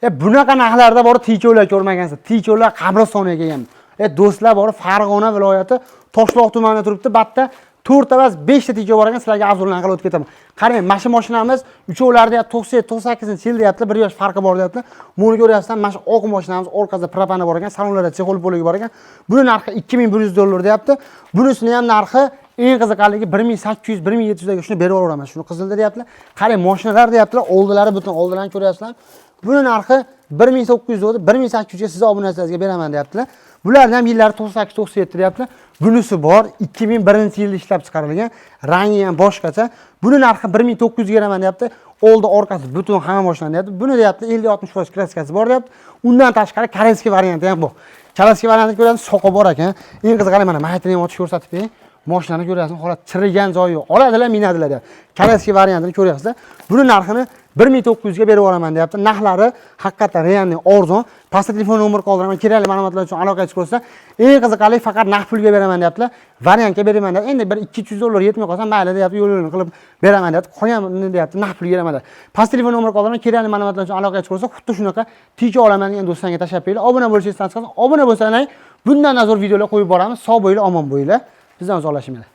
Bunaqa narxlarda bor ticho'lar ko'rmagansiz. Ticho'lar qabristoniga kelgan. Do'stlar bor, Farg'ona viloyati Toshloq tumanida turibdi. Batda 4 ta emas 5 ta ticho bor ekan, sizlarga afzaldan qilib o'tib ketaman. Qarang, mana shu mashinamiz uchovlarda 97-98-yil deyapti, 1 yosh farqi bor deyapti. Buni ko'ryapsizlar, mana shu oq mashinamiz orqasida propani bor ekan, salonlarda chexol bo'ligi bor ekan. Buni narxi $2100 deyapti. Bunisini ham narxi eng qiziqarligi 1800-1700 ga shuni berib yuboraman. Shuni qizilda deyaptilar. Qarang, mashinalar deyaptilar, oldilari butun, oldilarini ko'ryapsizlar. Buni narxi 1900 1800 ga siz obunachilariga beraman deyaptilar. Bularning ham yillari 98-97 deyaptilar. Bunisi bor, 2001-yilda ishlab chiqarilgan, rangi ham boshqacha. Buni narxi 1900 ga beraman deyapti. Oldi, orqasi butun hamma mashina deyapti. Buni deyapti 50-60% kraskasi bor deyapti. Undan tashqari koreyskiy varianti ham bor. Koreyskiy variantni ko'rasiz, soqi bor ekan. Eng qizig'i mana maytini ham ochib ko'rsatib bering. Mashinani ko'ryapsizlar, holat chirigan joyi yo'q. Oladilar, minadilar deyapti. Koreyskiy variantini ko'ryapsizlar. Buni narxini 1900 ga berib yuboraman deyapti. Narxlari haqiqatan realniy arzon. Pastda telefon nomeri qoldiraman. Kerakli ma'lumotlar uchun aloqa qilsa, eng qiziqarli faqat naqd pulga beraman deyaptilar. Variantga beraman deyapti. Endi bir $200 yetmay qolsa, mayli deyapti, yo'l-yo'lini qilib beraman deyapti. Qolganini deyapti, naqd pulga beraman deyapti. Pastda telefon nomeri qoldiraman. Kerakli ma'lumotlar uchun aloqa qilsa, xuddi shunaqa ticho olaman degan do'stlarga tashlab beringlar. Obuna bo'lishingizni chiqasin. Obuna bo'lsanglar, bundan nazar videolar qo'yib boramiz. Sog' bo'linglar, omon bo'linglar. Bizdan uzoqlashinglar.